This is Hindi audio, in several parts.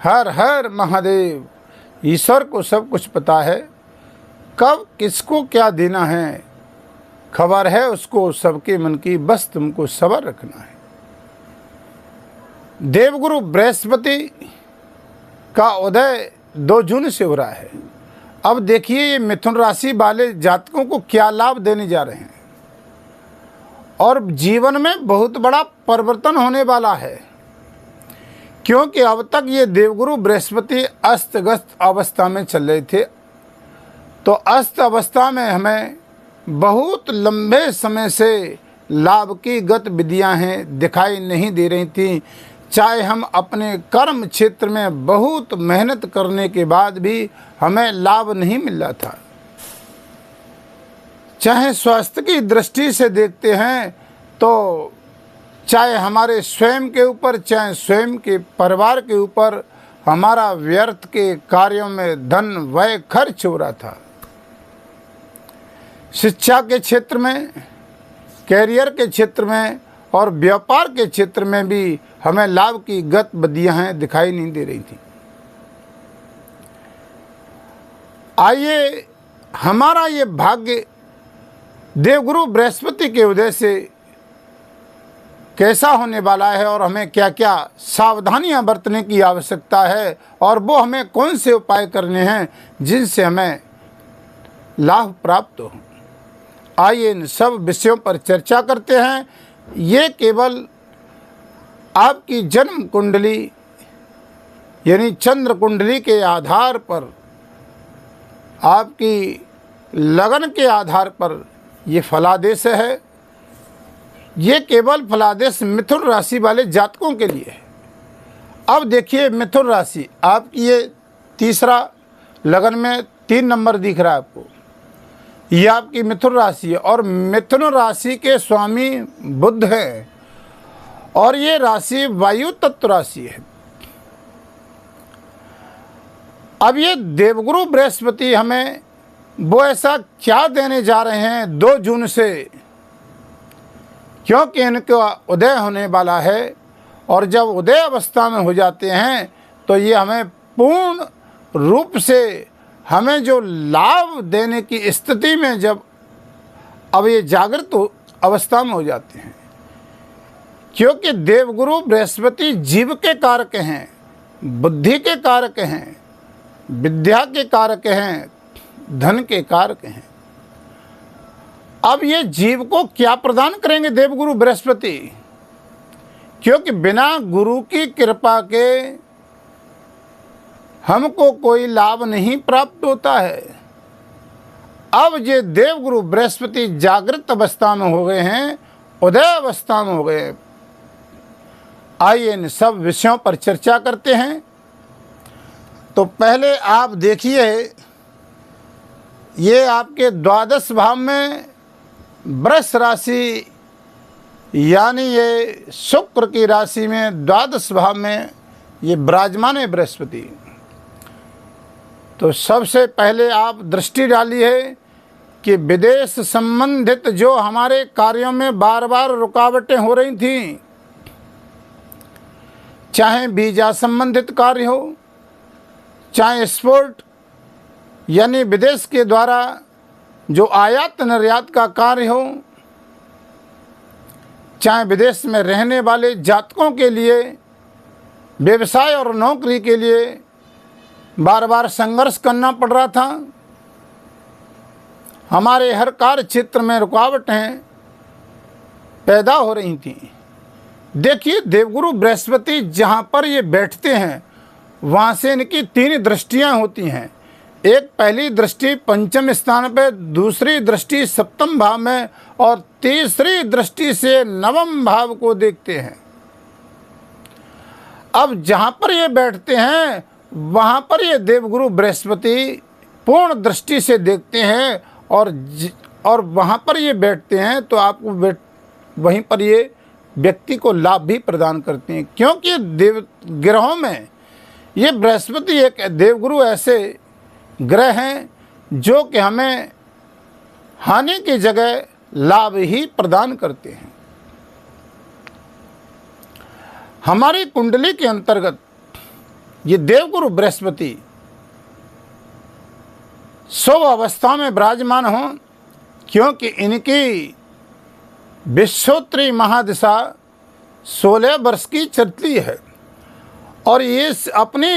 हर हर महादेव। ईश्वर को सब कुछ पता है, कब किसको क्या देना है, खबर है उसको सबके मन की, बस तुमको सबर रखना है। देवगुरु बृहस्पति का उदय 2 जून से हो रहा है। अब देखिए ये मिथुन राशि वाले जातकों को क्या लाभ देने जा रहे हैं और जीवन में बहुत बड़ा परिवर्तन होने वाला है, क्योंकि अब तक ये देवगुरु बृहस्पति अस्तगस्त अवस्था में चल रहे थे। तो अस्त अवस्था में हमें बहुत लंबे समय से लाभ की गतिविधियां हैं दिखाई नहीं दे रही थी। चाहे हम अपने कर्म क्षेत्र में बहुत मेहनत करने के बाद भी हमें लाभ नहीं मिल रहा था। चाहे स्वास्थ्य की दृष्टि से देखते हैं तो चाहे हमारे स्वयं के ऊपर, चाहे स्वयं के परिवार के ऊपर हमारा व्यर्थ के कार्यों में धन व्यय खर्च हो रहा था। शिक्षा के क्षेत्र में, कैरियर के क्षेत्र में और व्यापार के क्षेत्र में भी हमें लाभ की गतिविधियां दिखाई नहीं दे रही थी। आइए हमारा ये भाग्य देवगुरु बृहस्पति के उदय से कैसा होने वाला है और हमें क्या क्या सावधानियां बरतने की आवश्यकता है और वो हमें कौन से उपाय करने हैं जिनसे हमें लाभ प्राप्त हो। आइए इन सब विषयों पर चर्चा करते हैं। ये केवल आपकी जन्म कुंडली यानी चंद्र कुंडली के आधार पर, आपकी लगन के आधार पर ये फलादेश है। ये केवल फलादेश मिथुन राशि वाले जातकों के लिए है। अब देखिए मिथुन राशि आपकी, ये तीसरा लगन में 3 नंबर दिख रहा है आपको, ये आपकी मिथुन राशि है और मिथुन राशि के स्वामी बुध है और ये राशि वायु तत्व राशि है। अब ये देवगुरु बृहस्पति हमें वो ऐसा क्या देने जा रहे हैं 2 जून से, क्योंकि इनका उदय होने वाला है और जब उदय अवस्था में हो जाते हैं तो ये हमें पूर्ण रूप से हमें जो लाभ देने की स्थिति में जब अब ये जागृत अवस्था में हो जाते हैं, क्योंकि देवगुरु बृहस्पति जीव के कारक हैं, बुद्धि के कारक हैं, विद्या के कारक हैं, धन के कारक हैं। अब ये जीव को क्या प्रदान करेंगे देवगुरु बृहस्पति, क्योंकि बिना गुरु की कृपा के हमको कोई लाभ नहीं प्राप्त होता है। अब ये देवगुरु बृहस्पति जागृत अवस्था में हो गए हैं, उदय अवस्था में हो गए हैं। आइए इन सब विषयों पर चर्चा करते हैं। तो पहले आप देखिए, ये आपके द्वादश भाव में वृष राशि यानी ये शुक्र की राशि में द्वादश भाव में ये विराजमान है बृहस्पति। तो सबसे पहले आप दृष्टि डाली है कि विदेश संबंधित जो हमारे कार्यों में बार बार रुकावटें हो रही थी, चाहे वीजा संबंधित कार्य हो, चाहे एक्सपोर्ट यानी विदेश के द्वारा जो आयात निर्यात का कार्य हो, चाहे विदेश में रहने वाले जातकों के लिए व्यवसाय और नौकरी के लिए बार बार संघर्ष करना पड़ रहा था। हमारे हर कार्य क्षेत्र में रुकावटें पैदा हो रही थी। देखिए देवगुरु बृहस्पति जहाँ पर ये बैठते हैं वहाँ से इनकी 3 दृष्टियाँ होती हैं। एक पहली दृष्टि पंचम स्थान पे, दूसरी दृष्टि सप्तम भाव में और तीसरी दृष्टि से नवम भाव को देखते हैं। अब जहाँ पर ये बैठते हैं वहाँ पर ये देवगुरु बृहस्पति पूर्ण दृष्टि से देखते हैं और वहाँ पर ये बैठते हैं तो आपको वहीं पर ये व्यक्ति को लाभ भी प्रदान करते हैं, क्योंकि देव ग्रहों में ये बृहस्पति एक देवगुरु ऐसे ग्रह हैं जो कि हमें हानि की जगह लाभ ही प्रदान करते हैं। हमारी कुंडली के अंतर्गत ये देवगुरु बृहस्पति शुभ अवस्था में विराजमान हों, क्योंकि इनकी विश्वोत्तरी महादशा 16 वर्ष की चलती है और ये अपने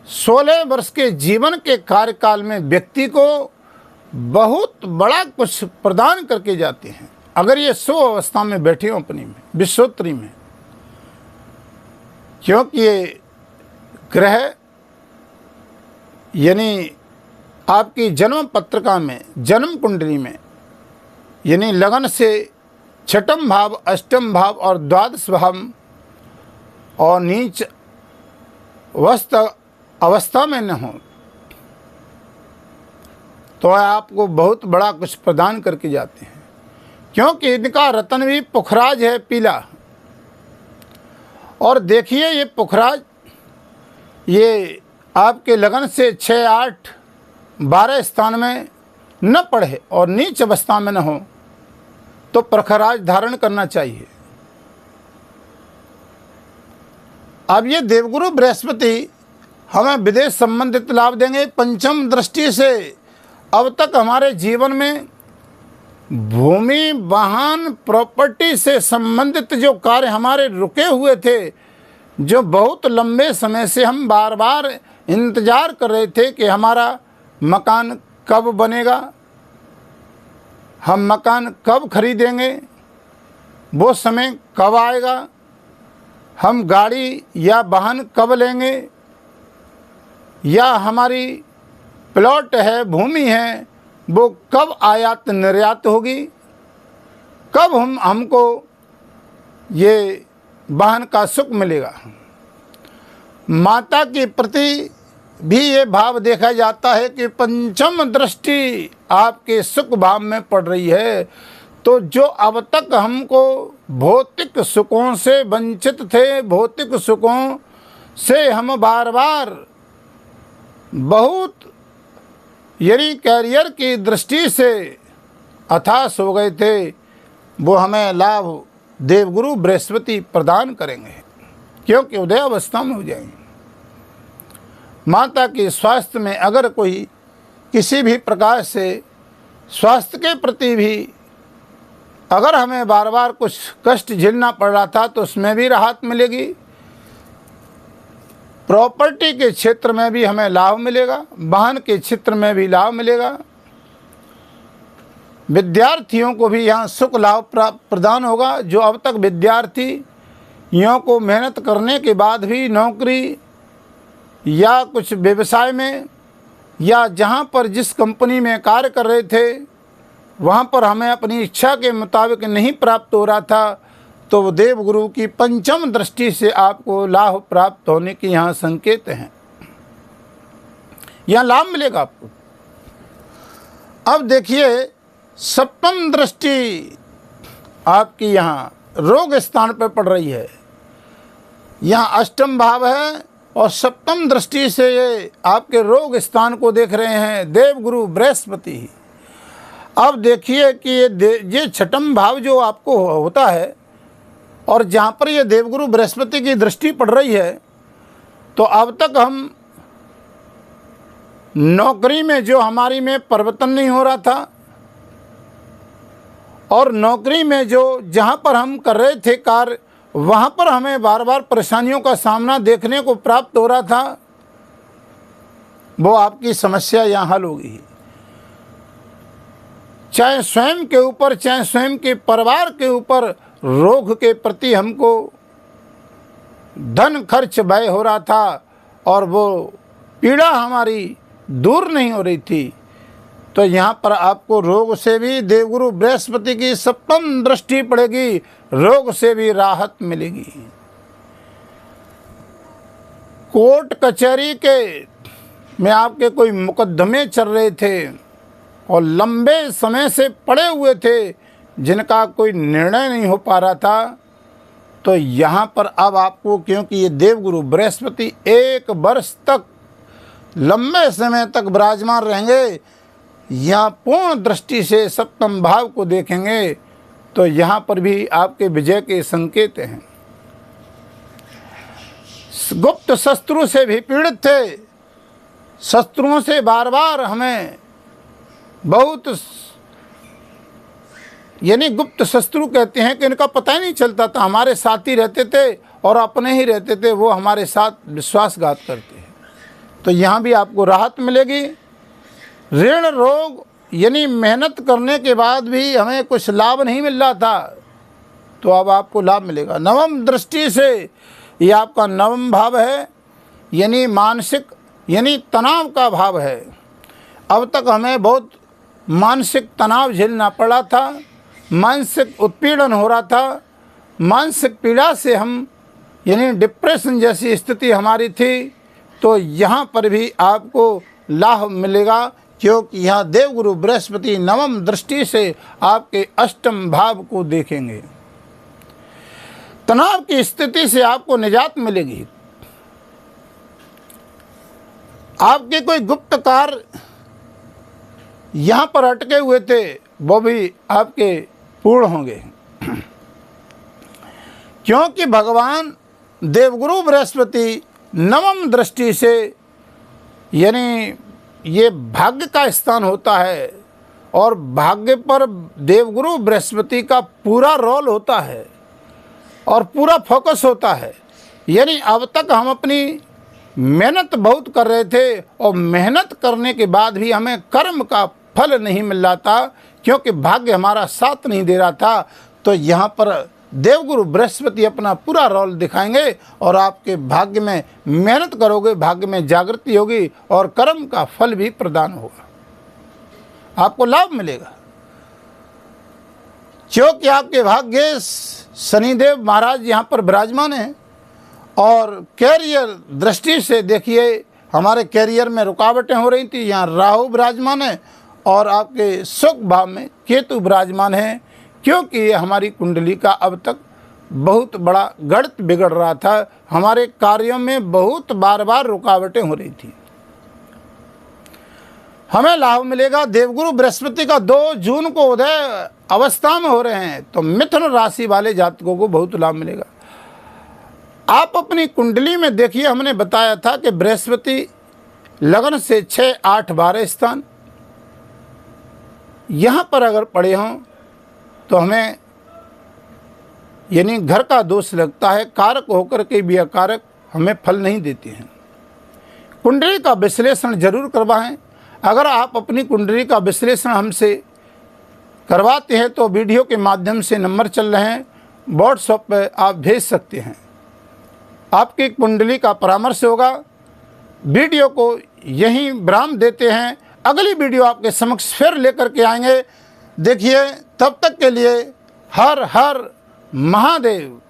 16 वर्ष के जीवन के कार्यकाल में व्यक्ति को बहुत बड़ा कुछ प्रदान करके जाते हैं, अगर ये शुभ अवस्था में बैठे हो अपनी में विश्वोत्तरी में। क्योंकि ये ग्रह यानी आपकी जन्म पत्रिका में, जन्म कुंडली में, यानी लगन से 6ठम भाव, 8ठम भाव और द्वादश भाव और नीच अवस्था में न हो तो आपको बहुत बड़ा कुछ प्रदान करके जाते हैं। क्योंकि इनका रतन भी पुखराज है, पीला। और देखिए ये पुखराज ये आपके लगन से 6, 8, 12 स्थान में न पढ़े और नीच अवस्था में न हो तो प्रखराज धारण करना चाहिए। अब ये देवगुरु बृहस्पति हमें विदेश संबंधित लाभ देंगे। पंचम दृष्टि से अब तक हमारे जीवन में भूमि, वाहन, प्रॉपर्टी से संबंधित जो कार्य हमारे रुके हुए थे, जो बहुत लंबे समय से हम बार बार इंतज़ार कर रहे थे कि हमारा मकान कब बनेगा, हम मकान कब खरीदेंगे, वो समय कब आएगा, हम गाड़ी या वाहन कब लेंगे, या हमारी प्लॉट है, भूमि है, वो कब आयात निर्यात होगी, कब हमको ये वाहन का सुख मिलेगा। माता के प्रति भी ये भाव देखा जाता है कि पंचम दृष्टि आपके सुख भाव में पड़ रही है, तो जो अब तक हमको भौतिक सुखों से वंचित थे, भौतिक सुखों से हम बार बार बहुत यानी कैरियर की दृष्टि से हताश हो गए थे, वो हमें लाभ देवगुरु बृहस्पति प्रदान करेंगे, क्योंकि उदय अवस्था में हो जाएंगे। माता के स्वास्थ्य में अगर कोई किसी भी प्रकार से स्वास्थ्य के प्रति भी अगर हमें बार बार कुछ कष्ट झेलना पड़ रहा था तो उसमें भी राहत मिलेगी। प्रॉपर्टी के क्षेत्र में भी हमें लाभ मिलेगा, वाहन के क्षेत्र में भी लाभ मिलेगा। विद्यार्थियों को भी यहाँ सुख लाभ प्रदान होगा। जो अब तक विद्यार्थियों को मेहनत करने के बाद भी नौकरी या कुछ व्यवसाय में या जहाँ पर जिस कंपनी में कार्य कर रहे थे वहाँ पर हमें अपनी इच्छा के मुताबिक नहीं प्राप्त हो रहा था, तो देवगुरु की पंचम दृष्टि से आपको लाभ प्राप्त होने के यहाँ संकेत हैं, यहाँ लाभ मिलेगा आपको। अब देखिए सप्तम दृष्टि आपकी यहाँ रोग स्थान पर पड़ रही है, यहाँ अष्टम भाव है और सप्तम दृष्टि से ये आपके रोग स्थान को देख रहे हैं देवगुरु बृहस्पति। अब देखिए कि ये 6ठम भाव जो आपको होता है और जहाँ पर ये देवगुरु बृहस्पति की दृष्टि पड़ रही है, तो अब तक हम नौकरी में जो हमारी में परिवर्तन नहीं हो रहा था और नौकरी में जो जहाँ पर हम कर रहे थे कार्य वहाँ पर हमें बार बार परेशानियों का सामना देखने को प्राप्त हो रहा था, वो आपकी समस्या यहाँ हल होगी। चाहे स्वयं के ऊपर चाहे स्वयं के परिवार के ऊपर रोग के प्रति हमको धन खर्च व्यय हो रहा था और वो पीड़ा हमारी दूर नहीं हो रही थी, तो यहाँ पर आपको रोग से भी देवगुरु बृहस्पति की सप्तम दृष्टि पड़ेगी, रोग से भी राहत मिलेगी। कोर्ट कचहरी के में आपके कोई मुकदमे चल रहे थे और लंबे समय से पड़े हुए थे जिनका कोई निर्णय नहीं हो पा रहा था, तो यहाँ पर अब आपको, क्योंकि ये देवगुरु बृहस्पति 1 वर्ष तक लंबे समय तक विराजमान रहेंगे, यहाँ पूर्ण दृष्टि से सप्तम भाव को देखेंगे, तो यहाँ पर भी आपके विजय के संकेत हैं। गुप्त शत्रु से भी पीड़ित थे। शत्रुओं से बार बार हमें बहुत, यानी गुप्त शत्रु कहते हैं कि इनका पता ही नहीं चलता था, हमारे साथ ही रहते थे और अपने ही रहते थे, वो हमारे साथ विश्वासघात करते हैं। तो यहाँ भी आपको राहत मिलेगी। ऋण रोग, यानी मेहनत करने के बाद भी हमें कुछ लाभ नहीं मिल रहा था, तो अब आपको लाभ मिलेगा। नवम दृष्टि से ये आपका नवम भाव है, यानी मानसिक, यानी तनाव का भाव है। अब तक हमें बहुत मानसिक तनाव झेलना पड़ा था, मानसिक उत्पीड़न हो रहा था, मानसिक पीड़ा से हम, यानी डिप्रेशन जैसी स्थिति हमारी थी। तो यहाँ पर भी आपको लाभ मिलेगा, क्योंकि यहाँ देवगुरु बृहस्पति नवम दृष्टि से आपके अष्टम भाव को देखेंगे। तनाव की स्थिति से आपको निजात मिलेगी। आपके कोई गुप्त कार्य यहाँ पर अटके हुए थे, वो भी आपके पूर्ण होंगे, क्योंकि भगवान देवगुरु बृहस्पति नवम दृष्टि से, यानी ये भाग्य का स्थान होता है और भाग्य पर देवगुरु बृहस्पति का पूरा रोल होता है और पूरा फोकस होता है। यानी अब तक हम अपनी मेहनत बहुत कर रहे थे और मेहनत करने के बाद भी हमें कर्म का फल नहीं मिल रहा था, क्योंकि भाग्य हमारा साथ नहीं दे रहा था। तो यहाँ पर देवगुरु बृहस्पति अपना पूरा रोल दिखाएंगे और आपके भाग्य में मेहनत करोगे, भाग्य में जागृति होगी और कर्म का फल भी प्रदान होगा, आपको लाभ मिलेगा। क्योंकि आपके भाग्य शनिदेव महाराज यहाँ पर विराजमान हैं और कैरियर दृष्टि से देखिए, हमारे कैरियर में रुकावटें हो रही थी, यहाँ राहु विराजमान है और आपके सुख भाव में केतु विराजमान है, क्योंकि ये हमारी कुंडली का अब तक बहुत बड़ा गणित बिगड़ रहा था। हमारे कार्यों में बहुत बार बार रुकावटें हो रही थी। हमें लाभ मिलेगा। देवगुरु बृहस्पति का 2 जून को उदय अवस्था में हो रहे हैं, तो मिथुन राशि वाले जातकों को बहुत लाभ मिलेगा। आप अपनी कुंडली में देखिए, हमने बताया था कि बृहस्पति लगन से 6, 8, 12 स्थान यहाँ पर अगर पड़े हों तो हमें, यानी घर का दोष लगता है, कारक होकर के भी अकारक हमें फल नहीं देते हैं। कुंडली का विश्लेषण जरूर करवाएं। अगर आप अपनी कुंडली का विश्लेषण हमसे करवाते हैं तो वीडियो के माध्यम से नंबर चल रहे हैं, व्हाट्सएप पर आप भेज सकते हैं। आपकी कुंडली का परामर्श होगा। वीडियो को यहीं विराम देते हैं, अगली वीडियो आपके समक्ष फिर लेकर के आएंगे। देखिए, तब तक के लिए हर हर महादेव।